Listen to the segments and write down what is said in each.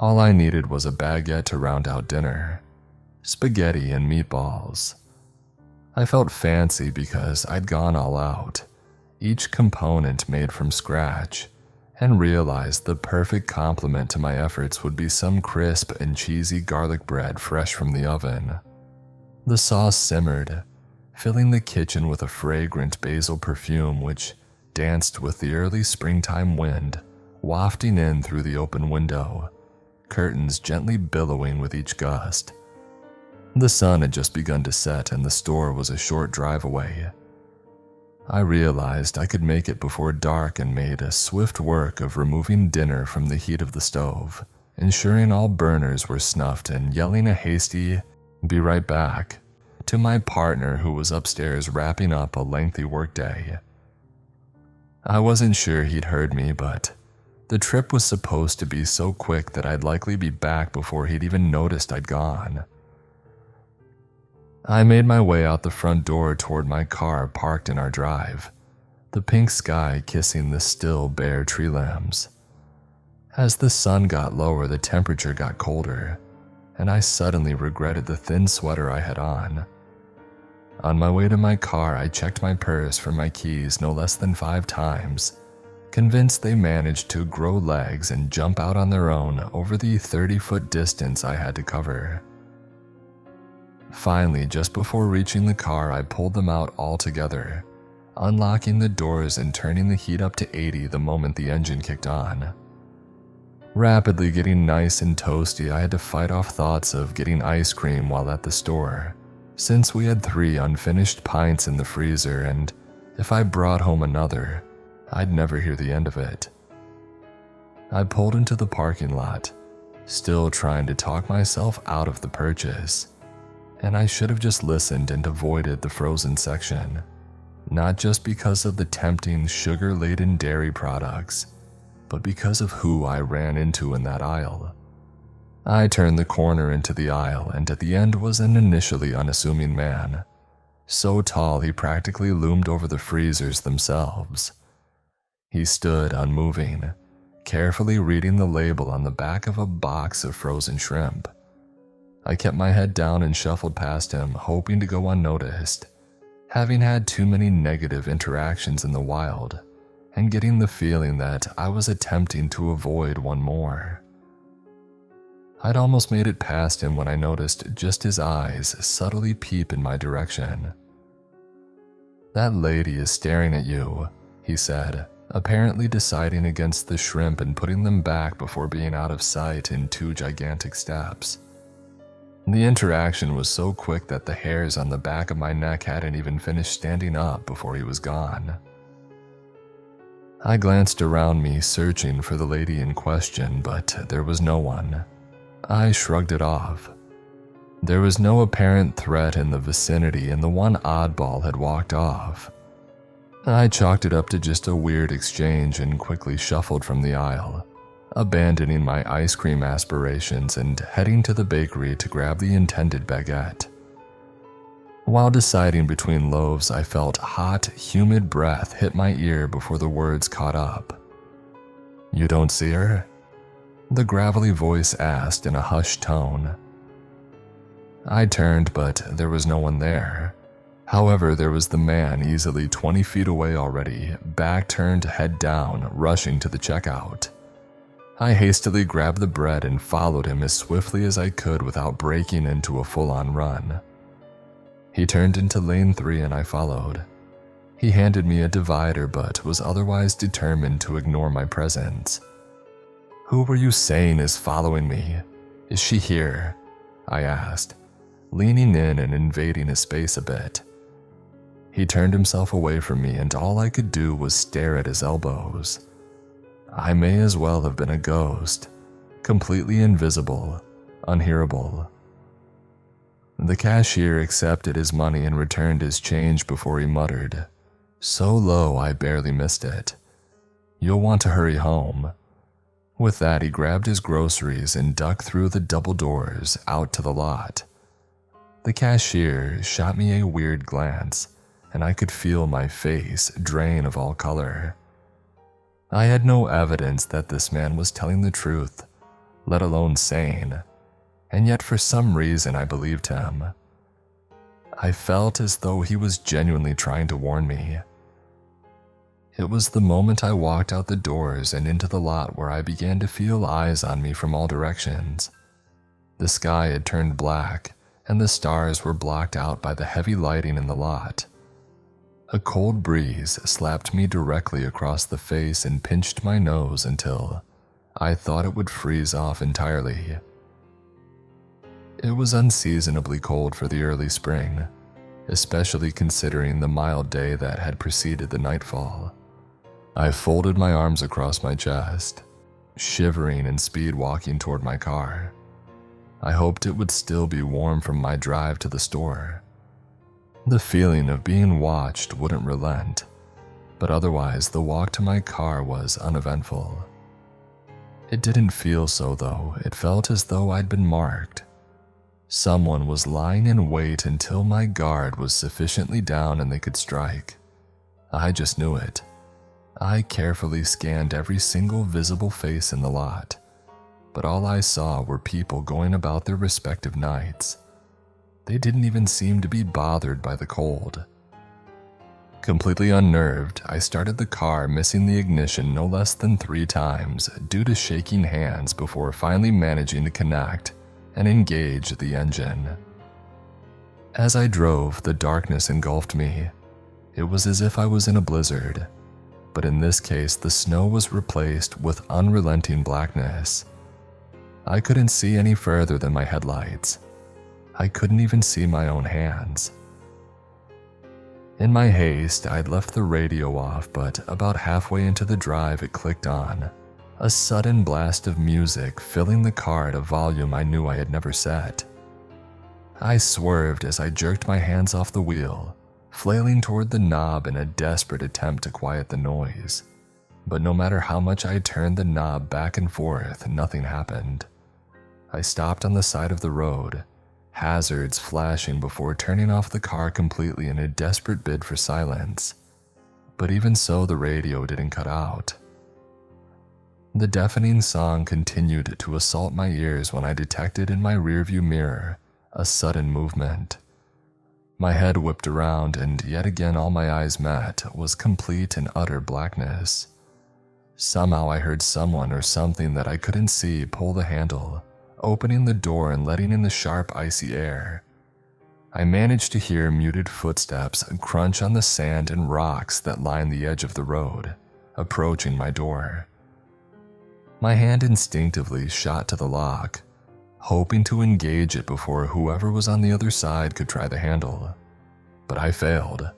All I needed was a baguette to round out dinner. Spaghetti and meatballs. I felt fancy because I'd gone all out, each component made from scratch, and realized the perfect complement to my efforts would be some crisp and cheesy garlic bread fresh from the oven. The sauce simmered, filling the kitchen with a fragrant basil perfume which danced with the early springtime wind wafting in through the open window, curtains gently billowing with each gust. The sun had just begun to set and the store was a short drive away. I realized I could make it before dark and made a swift work of removing dinner from the heat of the stove, ensuring all burners were snuffed and yelling a hasty, "Be right back," to my partner who was upstairs wrapping up a lengthy workday. I wasn't sure he'd heard me, but the trip was supposed to be so quick that I'd likely be back before he'd even noticed I'd gone. I made my way out the front door toward my car parked in our drive, the pink sky kissing the still bare tree limbs. As the sun got lower, the temperature got colder, and I suddenly regretted the thin sweater I had on. On my way to my car, I checked my purse for my keys no less than 5 times, convinced they managed to grow legs and jump out on their own over the 30-foot distance I had to cover. Finally, just before reaching the car, I pulled them out all together, unlocking the doors and turning the heat up to 80 the moment the engine kicked on. Rapidly getting nice and toasty, I had to fight off thoughts of getting ice cream while at the store, since we had 3 unfinished pints in the freezer, and if I brought home another, I'd never hear the end of it. I pulled into the parking lot, still trying to talk myself out of the purchase. And I should have just listened and avoided the frozen section, not just because of the tempting sugar-laden dairy products, but because of who I ran into in that aisle. I turned the corner into the aisle, and at the end was an initially unassuming man, so tall he practically loomed over the freezers themselves. He stood unmoving, carefully reading the label on the back of a box of frozen shrimp. I kept my head down and shuffled past him, hoping to go unnoticed, having had too many negative interactions in the wild, and getting the feeling that I was attempting to avoid one more. I'd almost made it past him when I noticed just his eyes subtly peep in my direction. "That lady is staring at you," he said, apparently deciding against the shrimp and putting them back before being out of sight in 2 gigantic steps. The interaction was so quick that the hairs on the back of my neck hadn't even finished standing up before he was gone. I glanced around me, searching for the lady in question, but there was no one. I shrugged it off. There was no apparent threat in the vicinity, and the one oddball had walked off. I chalked it up to just a weird exchange and quickly shuffled from the aisle, abandoning my ice cream aspirations and heading to the bakery to grab the intended baguette. While deciding between loaves, I felt hot, humid breath hit my ear before the words caught up. "You don't see her?" the gravelly voice asked in a hushed tone. I turned, but there was no one there. However, there was the man easily 20 feet away already, back turned, head down, rushing to the checkout. I hastily grabbed the bread and followed him as swiftly as I could without breaking into a full-on run. He turned into lane 3 and I followed. He handed me a divider but was otherwise determined to ignore my presence. "Who were you saying is following me? Is she here?" I asked, leaning in and invading his space a bit. He turned himself away from me and all I could do was stare at his elbows. I may as well have been a ghost, completely invisible, unhearable. The cashier accepted his money and returned his change before he muttered, so low I barely missed it, "You'll want to hurry home." With that, he grabbed his groceries and ducked through the double doors out to the lot. The cashier shot me a weird glance, and I could feel my face drain of all color. I had no evidence that this man was telling the truth, let alone sane, and yet for some reason I believed him. I felt as though he was genuinely trying to warn me. It was the moment I walked out the doors and into the lot where I began to feel eyes on me from all directions. The sky had turned black, and the stars were blocked out by the heavy lighting in the lot. A cold breeze slapped me directly across the face and pinched my nose until I thought it would freeze off entirely. It was unseasonably cold for the early spring, especially considering the mild day that had preceded the nightfall. I folded my arms across my chest, shivering and speed walking toward my car. I hoped it would still be warm from my drive to the store. The feeling of being watched wouldn't relent, but otherwise the walk to my car was uneventful. It didn't feel so though, it felt as though I'd been marked. Someone was lying in wait until my guard was sufficiently down and they could strike. I just knew it. I carefully scanned every single visible face in the lot, but all I saw were people going about their respective nights. They didn't even seem to be bothered by the cold. Completely unnerved, I started the car, missing the ignition no less than 3 times due to shaking hands before finally managing to connect and engage the engine. As I drove, the darkness engulfed me. It was as if I was in a blizzard, but in this case the snow was replaced with unrelenting blackness. I couldn't see any further than my headlights. I couldn't even see my own hands. In my haste, I'd left the radio off, but about halfway into the drive it clicked on. A sudden blast of music filling the car at a volume I knew I had never set. I swerved as I jerked my hands off the wheel, flailing toward the knob in a desperate attempt to quiet the noise. But no matter how much I turned the knob back and forth, nothing happened. I stopped on the side of the road, hazards flashing before turning off the car completely in a desperate bid for silence. But even so, the radio didn't cut out. The deafening song continued to assault my ears when I detected in my rearview mirror a sudden movement. My head whipped around, and yet again all my eyes met was complete and utter blackness. Somehow I heard someone or something that I couldn't see pull the handle, opening the door and letting in the sharp, icy air. I managed to hear muted footsteps crunch on the sand and rocks that lined the edge of the road, approaching my door. My hand instinctively shot to the lock, hoping to engage it before whoever was on the other side could try the handle. But I failed.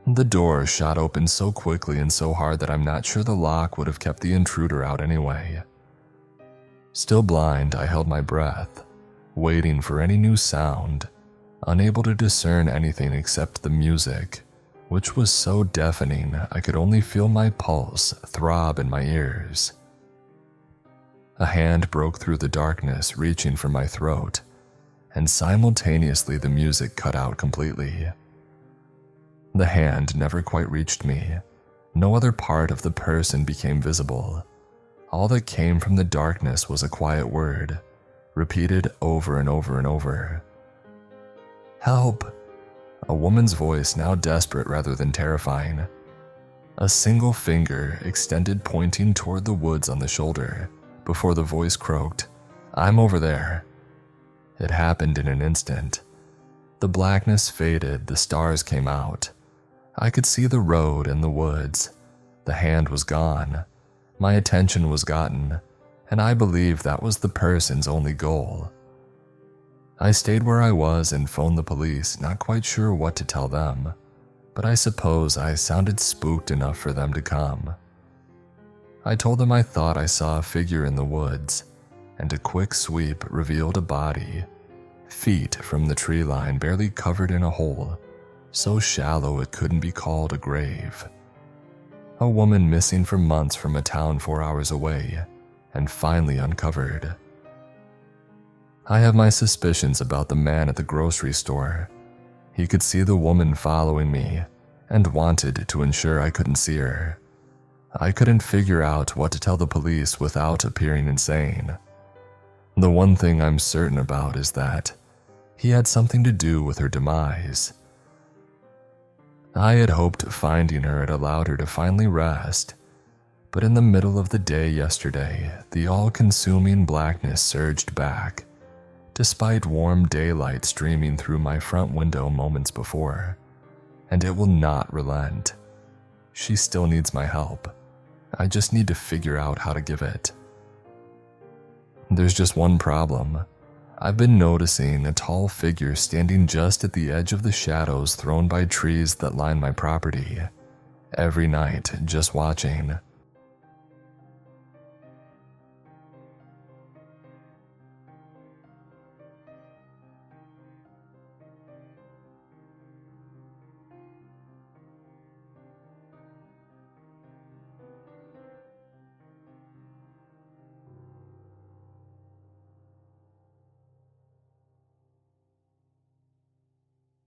The door shot open so quickly and so hard that I'm not sure the lock would have kept the intruder out anyway. Still blind, I held my breath, waiting for any new sound, unable to discern anything except the music, which was so deafening I could only feel my pulse throb in my ears. A hand broke through the darkness, reaching for my throat, and simultaneously the music cut out completely. The hand never quite reached me. No other part of the person became visible. All that came from the darkness was a quiet word, repeated over and over and over. "Help!" A woman's voice, now desperate rather than terrifying. A single finger extended, pointing toward the woods on the shoulder, before the voice croaked, "I'm over there." It happened in an instant. The blackness faded, the stars came out. I could see the road and the woods. The hand was gone. My attention was gotten, and I believed that was the person's only goal. I stayed where I was and phoned the police, not quite sure what to tell them, but I suppose I sounded spooked enough for them to come. I told them I thought I saw a figure in the woods, and a quick sweep revealed a body, feet from the tree line, barely covered in a hole, so shallow it couldn't be called a grave. A woman missing for months from a town 4 hours away, and finally uncovered. I have my suspicions about the man at the grocery store. He could see the woman following me, and wanted to ensure I couldn't see her. I couldn't figure out what to tell the police without appearing insane, The one thing I'm certain about is that he had something to do with her demise. I had hoped finding her had allowed her to finally rest, but in the middle of the day yesterday, the all-consuming blackness surged back, despite warm daylight streaming through my front window moments before, and it will not relent. She still needs my help. I just need to figure out how to give it. There's just one problem. I've been noticing a tall figure standing just at the edge of the shadows thrown by trees that line my property. Every night, just watching.